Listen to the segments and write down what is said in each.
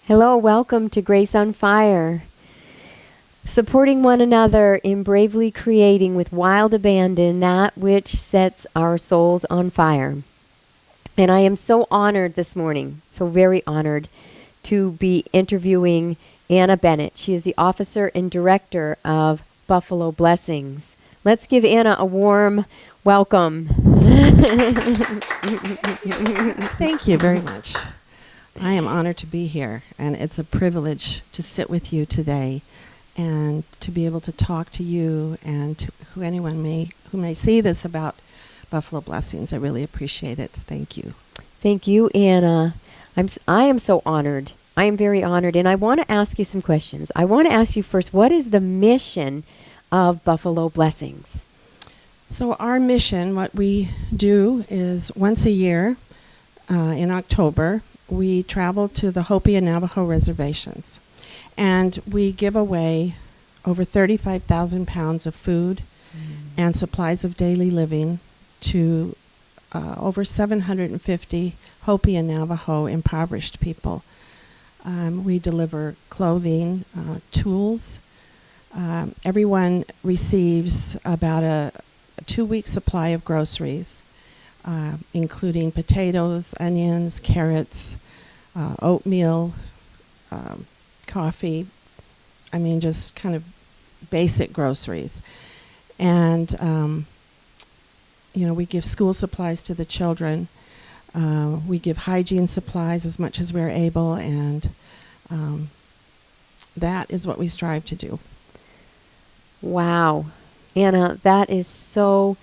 Hello, welcome to Grace on Fire. Supporting one another in bravely creating with wild abandon that which sets our souls on fire. And I am so honored this morning, so very honored, to be interviewing Anna Bennet. She is the officer and director of Buffalo Blessings. Let's give Anna a warm welcome. Thank you very much. I am honored to be here, and it's a privilege to sit with you today and to be able to talk to you and to who may see this about Buffalo Blessings. I really appreciate it. Thank you. Thank you, Anna. I am so honored. I am very honored, and I want to ask you some questions. I want to ask you first, what is the mission of Buffalo Blessings? So our mission, what we do is once a year in October, we travel to the Hopi and Navajo reservations, and we give away over 35,000 pounds of food and supplies of daily living to over 750 Hopi and Navajo impoverished people. We deliver clothing, tools. Everyone receives about a 2-week supply of groceries, including potatoes, onions, carrots, oatmeal, coffee. I mean, just kind of basic groceries. And, we give school supplies to the children. We give hygiene supplies as much as we're able, and that is what we strive to do. Wow. Anna, that is so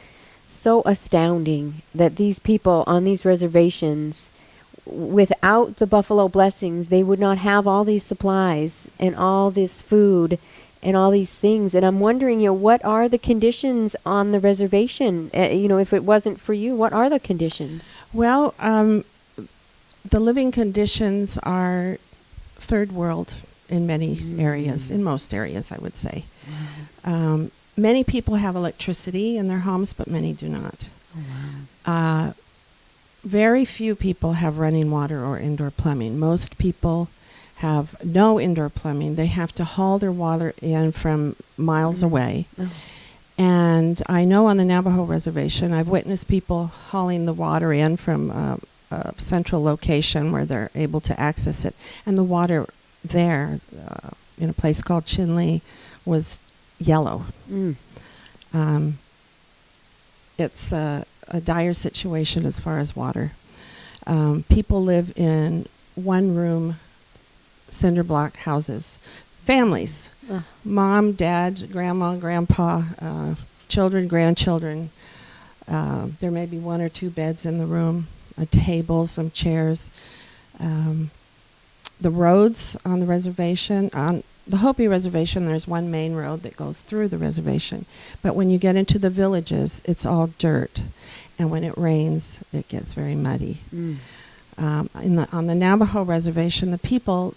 astounding that these people on these reservations, without the Buffalo Blessings, they would not have all these supplies and all this food and all these things. And I'm wondering, what are the conditions on the reservation? If it wasn't for you, what are the conditions? Well, the living conditions are third world in many areas, in most areas, I would say. Many people have electricity in their homes, but many do not. Oh, wow. Very few people have running water or indoor plumbing. Most people have no indoor plumbing. They have to haul their water in from miles away. Oh. And I know on the Navajo reservation, I've witnessed people hauling the water in from a central location where they're able to access it. And the water there, in a place called Chinle, was yellow. It's a dire situation as far as water. People live in one-room cinder block houses. Families, mom, dad, grandma, grandpa, children, grandchildren. There may be 1 or 2 beds in the room, a table, some chairs. The roads on the reservation, on the Hopi reservation, there's one main road that goes through the reservation. But when you get into the villages, it's all dirt. And when it rains, it gets very muddy. On the Navajo reservation, the people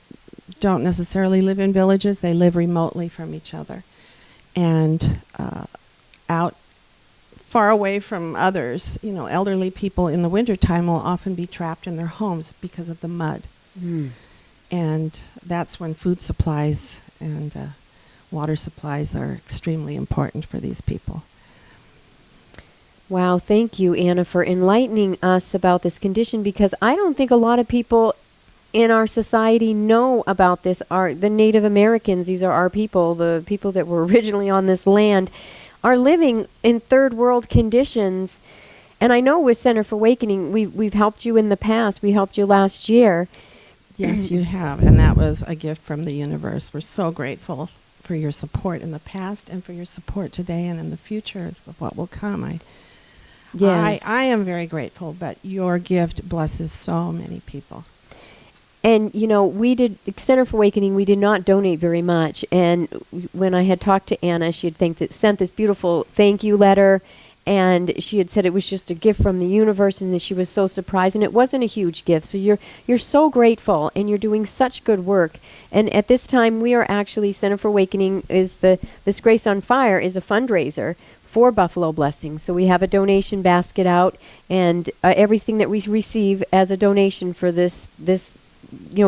don't necessarily live in villages. They live remotely from each other. And out far away from others, elderly people in the wintertime will often be trapped in their homes because of the mud. And that's when food supplies and water supplies are extremely important for these people. Wow, thank you, Anna, for enlightening us about this condition, because I don't think a lot of people in our society know about this. The Native Americans, these are our people, the people that were originally on this land, are living in third world conditions. And I know with Center for Awakening, we've helped you in the past. We helped you last year. Yes, you have, and that was a gift from the universe. We're so grateful for your support in the past and for your support today and in the future of what will come. Yes. I am very grateful, but your gift blesses so many people. And, we did, Center for Awakening, we did not donate very much. And when I had talked to Anna, she had sent this beautiful thank you letter. And she had said it was just a gift from the universe and that she was so surprised. And it wasn't a huge gift. So you're so grateful and you're doing such good work. And at this time, we are actually, Center for Awakening is this Grace on Fire is a fundraiser for Buffalo Blessings. So we have a donation basket out, and everything that we receive as a donation for this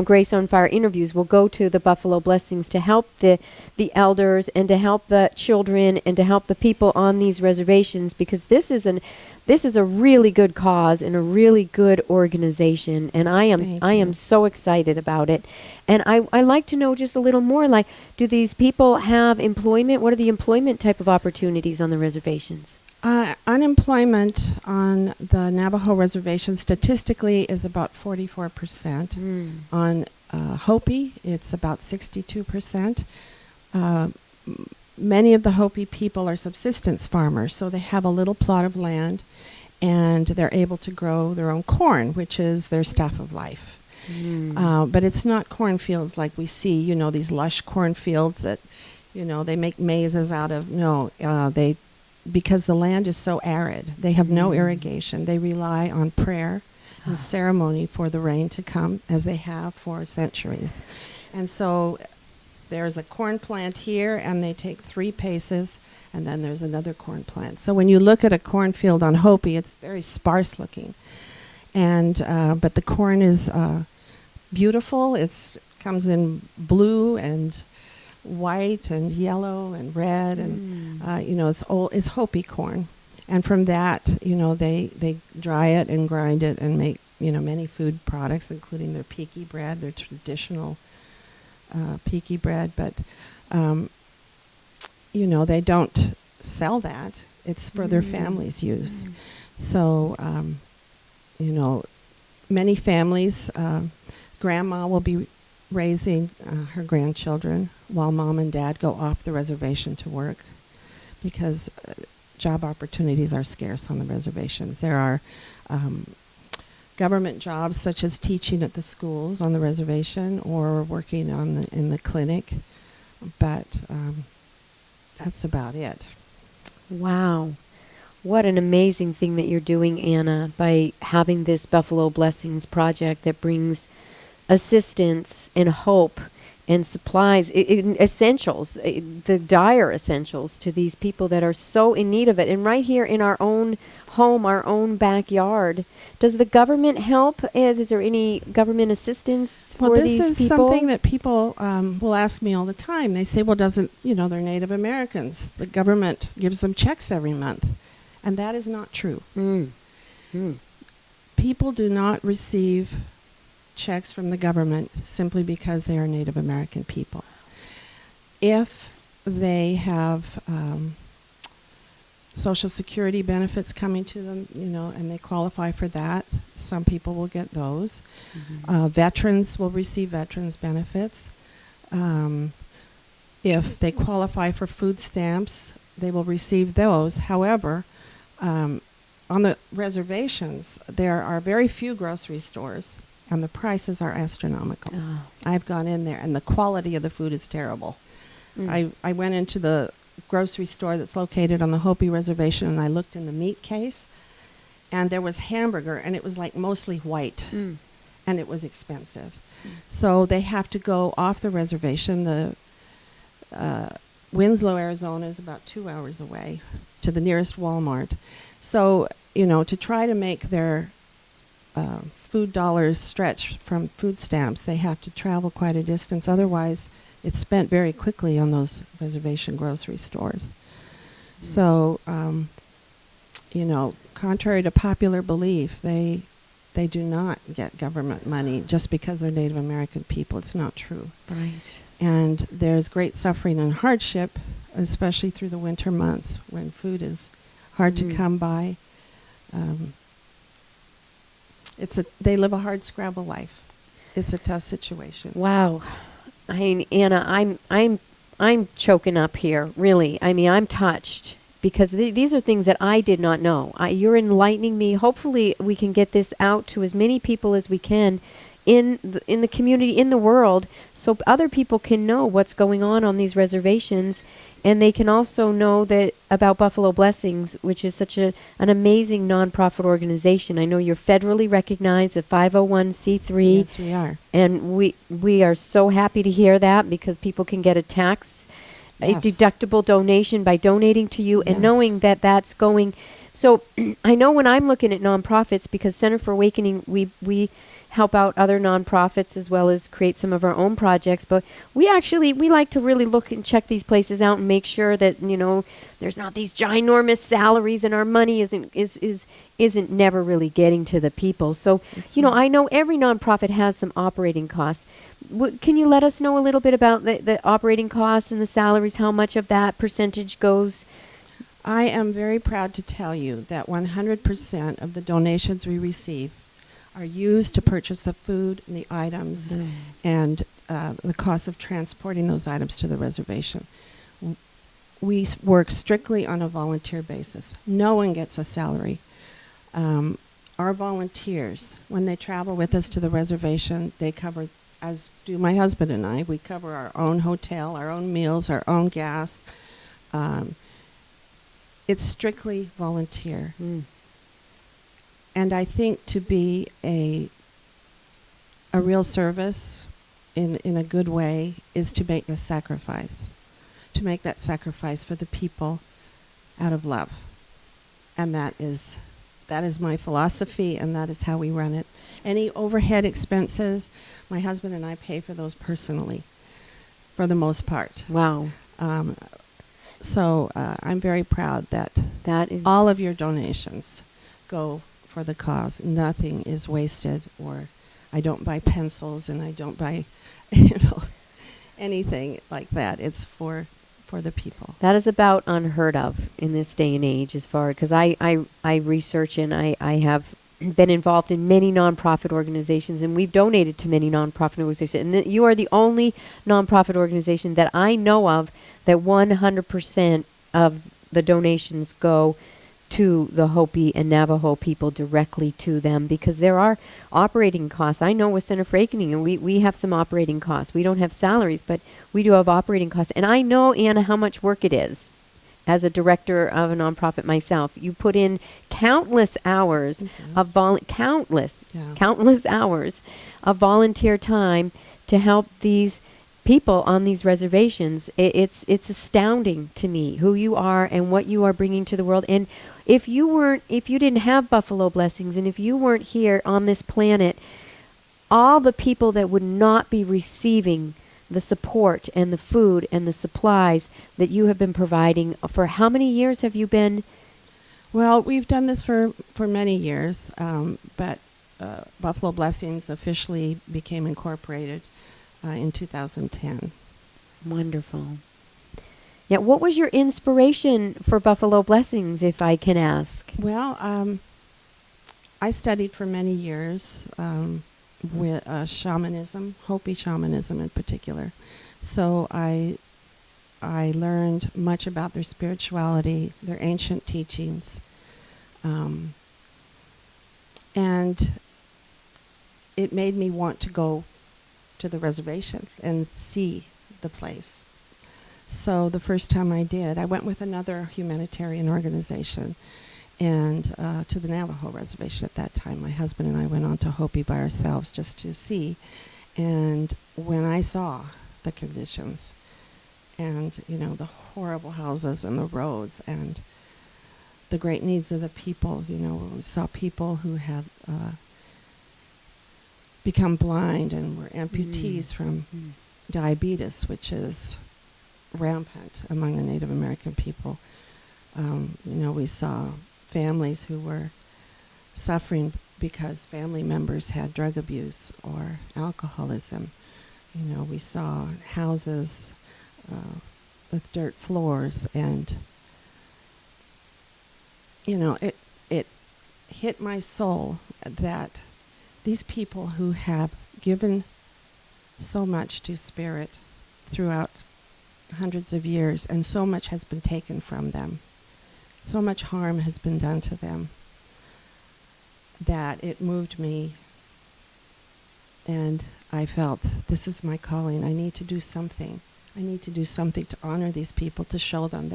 Grace on Fire interviews will go to the Buffalo Blessings to help the elders and to help the children and to help the people on these reservations, because this is a really good cause and a really good organization, and I am so excited about it. And I like to know just a little more, like, do these people have employment? What are the employment type of opportunities on the reservations? Unemployment on the Navajo reservation statistically is about 44%. On Hopi, it's about 62%. Many of the Hopi people are subsistence farmers, so they have a little plot of land, and they're able to grow their own corn, which is their staff of life. But it's not cornfields like we see, these lush cornfields that, they make mazes out of. No, because the land is so arid. They have no irrigation. They rely on prayer and ceremony for the rain to come, as they have for centuries. And so there's a corn plant here, and they take 3 paces, and then there's another corn plant. So when you look at a cornfield on Hopi, it's very sparse looking. And but the corn is beautiful. It comes in blue and white and yellow and red, and it's Hopi corn. And from that, they dry it and grind it and make many food products, including their piki bread, their traditional piki bread. But they don't sell that. It's for their families' use. So many families, grandma will be raising her grandchildren while mom and dad go off the reservation to work, because job opportunities are scarce on the reservations. There are government jobs such as teaching at the schools on the reservation or working in the clinic, but that's about it. Wow. What an amazing thing that you're doing, Anna, by having this Buffalo Blessings project that brings assistance and hope and supplies, essentials, the dire essentials to these people that are so in need of it. And right here in our own home, our own backyard, does the government help? Is there any government assistance for these people? Well, this is something that people will ask me all the time. They say, well, they're Native Americans. The government gives them checks every month. And that is not true. People do not receive checks from the government simply because they are Native American people. If they have Social Security benefits coming to them, and they qualify for that, some people will get those. Veterans will receive veterans benefits. If they qualify for food stamps, they will receive those. However, on the reservations, there are very few grocery stores, and the prices are astronomical. I've gone in there, and the quality of the food is terrible. I went into the grocery store that's located on the Hopi reservation, and I looked in the meat case, and there was hamburger, and it was like mostly white, and it was expensive. So they have to go off the reservation. The Winslow, Arizona is about 2 hours away to the nearest Walmart. So, to try to make their food dollars stretch from food stamps, they have to travel quite a distance. Otherwise, it's spent very quickly on those reservation grocery stores. So, contrary to popular belief, they do not get government money just because they're Native American people. It's not true. Right. And there's great suffering and hardship, especially through the winter months when food is hard to come by. They live a hard scrabble life. It's a tough situation. Wow. I mean, Anna, I'm choking up here, really. I mean, I'm touched because these are things that I did not know. You're enlightening me. Hopefully we can get this out to as many people as we can in the community, in the world, so other people can know what's going on these reservations, and they can also know that about Buffalo Blessings, which is such an amazing nonprofit organization. I know you're federally recognized, a 501c3. Yes, we are. And we are so happy to hear that, because people can get a deductible donation by donating to you, and knowing that that's going. So I know when I'm looking at nonprofits, because Center for Awakening, we help out other nonprofits as well as create some of our own projects. But we like to really look and check these places out and make sure that, there's not these ginormous salaries and our money isn't never really getting to the people. So, I know every nonprofit has some operating costs. Can you let us know a little bit about the operating costs and the salaries, how much of that percentage goes? I am very proud to tell you that 100% of the donations we receive are used to purchase the food and the items and the cost of transporting those items to the reservation. We work strictly on a volunteer basis. No one gets a salary. Our volunteers, when they travel with us to the reservation, they cover, as do my husband and I, we cover our own hotel, our own meals, our own gas. It's strictly volunteer. And I think to be a real service in a good way is to make a sacrifice. To make that sacrifice for the people out of love. And that is my philosophy, and that is how we run it. Any overhead expenses, my husband and I pay for those personally, for the most part. Wow. So I'm very proud that all of your donations go for the cause. Nothing is wasted, or I don't buy pencils and I don't buy, anything like that. It's for the people. That is about unheard of in this day and age, as far because I research and I have been involved in many nonprofit organizations, and we've donated to many nonprofit organizations. And you are the only nonprofit organization that I know of that 100% of the donations go to the Hopi and Navajo people, directly to them, because there are operating costs. I know with Center for Awakening, and we have some operating costs. We don't have salaries, but we do have operating costs. And I know, Anna, how much work it is. As a director of a nonprofit myself, you put in countless hours of countless hours of volunteer time to help these people on these reservations. It's astounding to me who you are and what you are bringing to the world. And if you didn't have Buffalo Blessings, and if you weren't here on this planet, all the people that would not be receiving the support and the food and the supplies that you have been providing. For how many years have you been? Well, we've done this for many years, but Buffalo Blessings officially became incorporated in 2010. Wonderful. Yeah, what was your inspiration for Buffalo Blessings, if I can ask? Well, I studied for many years with shamanism, Hopi shamanism in particular. So I learned much about their spirituality, their ancient teachings, and it made me want to go to the reservation and see the place. So the first time I did, I went with another humanitarian organization and to the Navajo reservation at that time. My husband and I went on to Hopi by ourselves just to see. And when I saw the conditions and, the horrible houses and the roads and the great needs of the people, we saw people who had become blind and were amputees from diabetes, which is rampant among the Native American people. We saw families who were suffering because family members had drug abuse or alcoholism. We saw houses with dirt floors, and it hit my soul that these people who have given so much to spirit throughout hundreds of years, and so much has been taken from them, so much harm has been done to them, that it moved me, and I felt, this is my calling. I need to do something. I need to do something to honor these people, to show them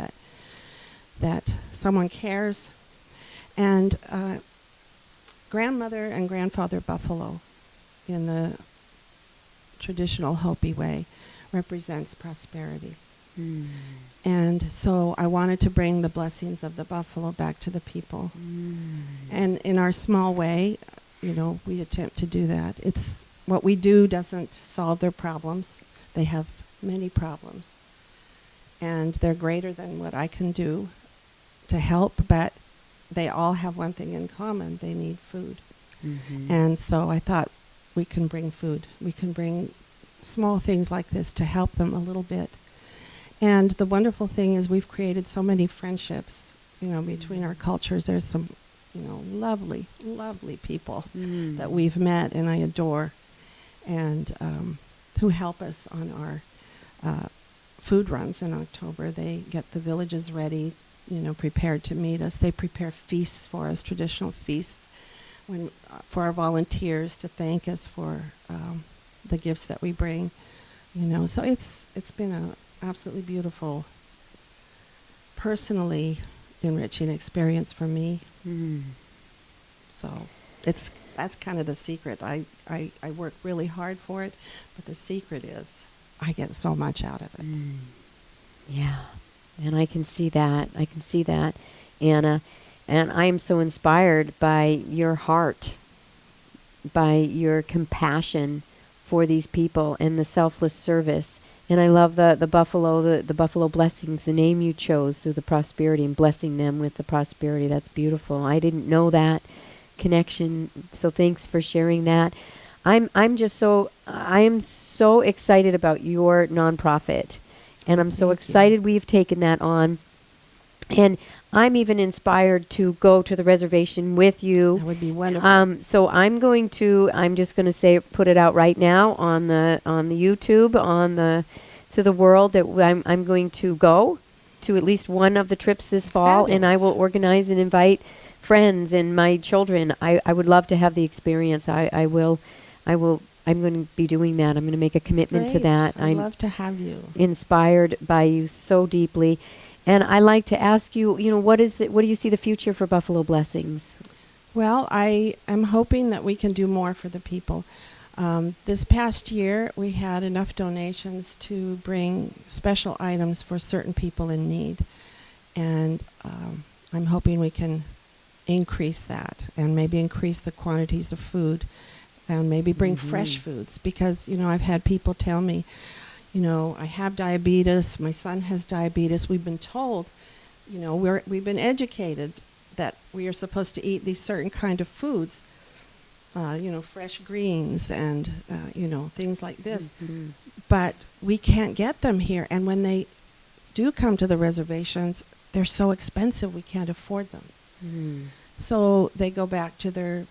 that someone cares. And grandmother and grandfather buffalo, in the traditional Hopi way, represents prosperity. And so I wanted to bring the blessings of the buffalo back to the people. And in our small way, we attempt to do that. It's what we do doesn't solve their problems. They have many problems, and they're greater than what I can do to help, but they all have one thing in common. They need food. Mm-hmm. And so I thought we can bring food. We can bring small things like this to help them a little bit. And the wonderful thing is we've created so many friendships, between our cultures. There's some, lovely, lovely people that we've met and I adore, and who help us on our food runs in October. They get the villages ready, prepared to meet us. They prepare feasts for us, traditional feasts, for our volunteers to thank us for the gifts that we bring. So it's been a absolutely beautiful, personally enriching experience for me. So that's kind of the secret. I work really hard for it, but the secret is I get so much out of it. Yeah, and I can see that. Anna. And I am so inspired by your heart, by your compassion for these people and the selfless service. And I love the buffalo, the buffalo blessings, the name you chose through the prosperity and blessing them with the prosperity. That's beautiful. I didn't know that connection, so thanks for sharing that. I am so excited about your nonprofit, and I'm so excited we've taken that on. And I'm even inspired to go to the reservation with you. That would be wonderful. So I'm just going to say, put it out right now on the YouTube, to the world that I'm going to go to at least one of the trips this fall. Fabulous. And I will organize and invite friends and my children. I would love to have the experience. I'm going to be doing that. I'm going to make a commitment to that. I'd love to have you. Inspired by you so deeply. And I like to ask you, what do you see the future for Buffalo Blessings? Well, I am hoping that we can do more for the people. This past year, we had enough donations to bring special items for certain people in need. And I'm hoping we can increase that and maybe increase the quantities of food and maybe bring fresh foods. Because, I've had people tell me, I have diabetes, my son has diabetes. We've been told, we've been educated that we are supposed to eat these certain kind of foods, fresh greens and, things like this. Mm-hmm. But we can't get them here. And when they do come to the reservations, they're so expensive we can't afford them. Mm. So they go back to their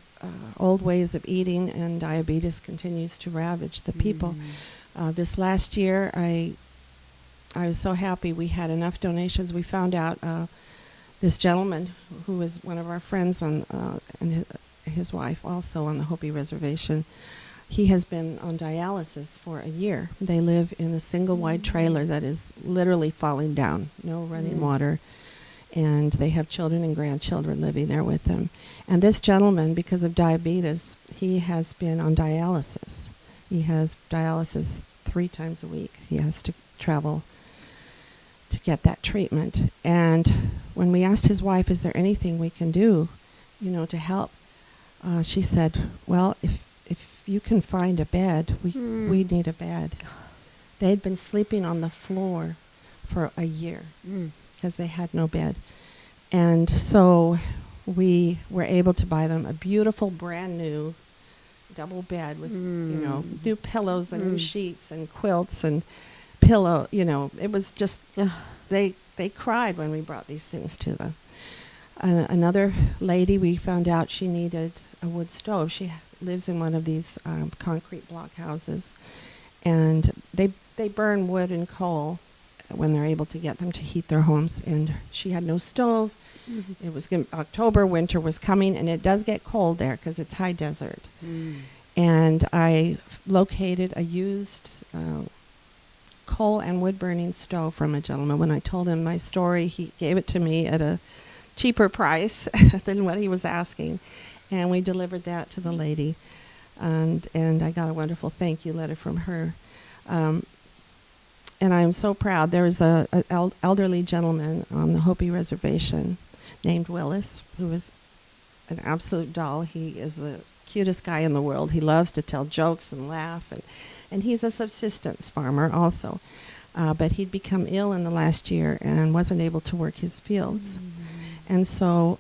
old ways of eating, and diabetes continues to ravage the people. This last year, I was so happy we had enough donations. We found out this gentleman who was one of our friends and his wife also on the Hopi reservation. He has been on dialysis for a year. They live in a single wide trailer that is literally falling down, no running water. And they have children and grandchildren living there with them. And this gentleman, because of diabetes, he has been on dialysis. He has dialysis 3 times a week. He has to travel to get that treatment. And when we asked his wife, is there anything we can do, to help? She said, well, if you can find a bed, we need a bed. They'd been sleeping on the floor for a year because they had no bed. And so we were able to buy them a beautiful brand new double bed with, new pillows and new sheets and quilts and pillow, it was just, they cried when we brought these things to them. Another lady, we found out she needed a wood stove. She lives in one of these concrete block houses, and they burn wood and coal when they're able to get them to heat their homes, and she had no stove. It was October, winter was coming, and it does get cold there because it's high desert. And I located a used coal and wood burning stove from a gentleman. When I told him my story, he gave it to me at a cheaper price than what he was asking, and we delivered that to the lady, and I got a wonderful thank you letter from her. And I'm so proud. There was an elderly gentleman on the Hopi reservation named Willis, who is an absolute doll. He is the cutest guy in the world. He loves to tell jokes and laugh, and he's a subsistence farmer also. But he'd become ill in the last year and wasn't able to work his fields. And so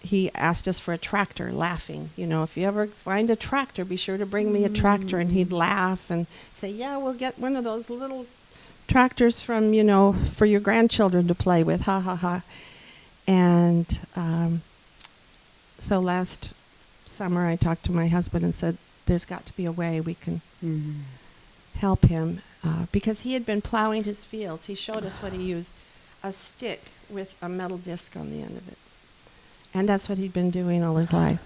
he asked us for a tractor, laughing. You know, if you ever find a tractor, be sure to bring me a tractor. And he'd laugh and say, yeah, we'll get one of those little tractors from, you know, for your grandchildren to play with, ha, ha, ha. And so last summer I talked to my husband and said, there's got to be a way we can help him. Because he had been plowing his fields. He showed us what he used, a stick with a metal disc on the end of it. And that's what he'd been doing all his life.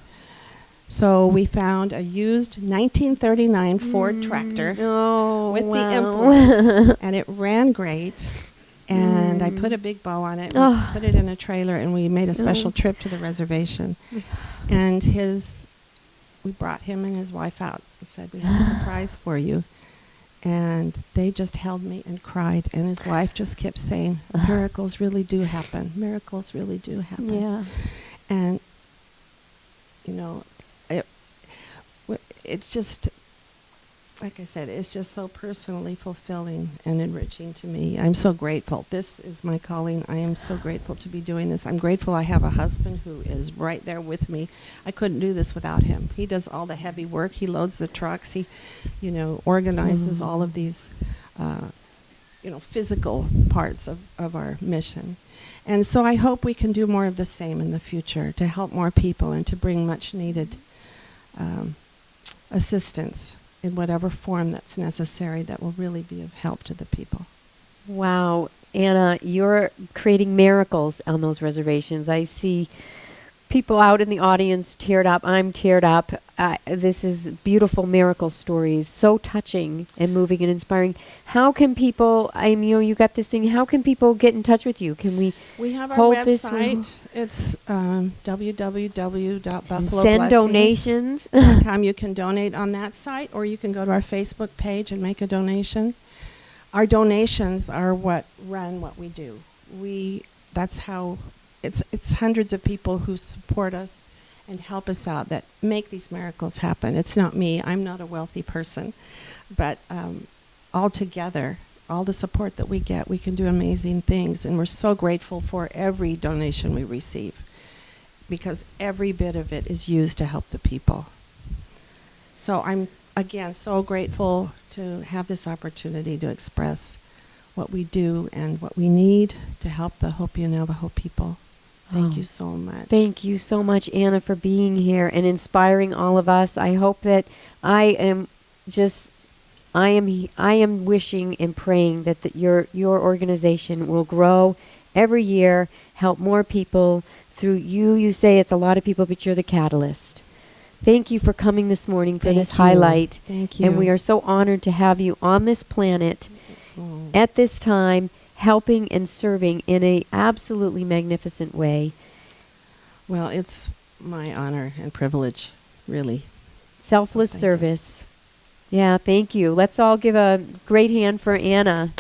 So we found a used 1939 Ford tractor with the implements. And it ran great. And I put a big bow on it. We put it in a trailer, and we made a special trip to the reservation. And we brought him and his wife out and said, we have a surprise for you. And they just held me and cried. And his wife just kept saying, miracles really do happen. Miracles really do happen. Yeah. And, you know, it's just, like I said, it's just so personally fulfilling and enriching to me. I'm so grateful. This is my calling. I am so grateful to be doing this. I'm grateful I have a husband who is right there with me. I couldn't do this without him. He does all the heavy work. He loads the trucks. He, you know, organizes all of these, you know, physical parts of our mission. And so I hope we can do more of the same in the future to help more people and to bring much needed assistance in whatever form that's necessary that will really be of help to the people. Wow. Anna, you're creating miracles on those reservations. I see people out in the audience teared up. I'm teared up. This is beautiful miracle stories, so touching and moving and inspiring. How can people, you know, you got this thing, how can people get in touch with you? Can we have our hold website. this? It's www.buffaloblessings.com. Send donations. You can donate on that site, or you can go to our Facebook page and make a donation. Our donations are what run what we do. That's how it's hundreds of people who support us and help us out that make these miracles happen. It's not me. I'm not a wealthy person. But all together, all the support that we get, we can do amazing things. And we're so grateful for every donation we receive, because every bit of it is used to help the people. So I'm, again, so grateful to have this opportunity to express what we do and what we need to help the Hopi and Navajo people. Thank you so much. Thank you so much, Anna, for being here and inspiring all of us. I hope that I am wishing and praying that your organization will grow every year, help more people through you. You say it's a lot of people, but you're the catalyst. Thank you for coming this morning for this highlight. Thank you. And we are so honored to have you on this planet at this time, helping and serving in a absolutely magnificent way. Well, it's my honor and privilege, really. Selfless service. Yeah, thank you. Let's all give a great hand for Anna.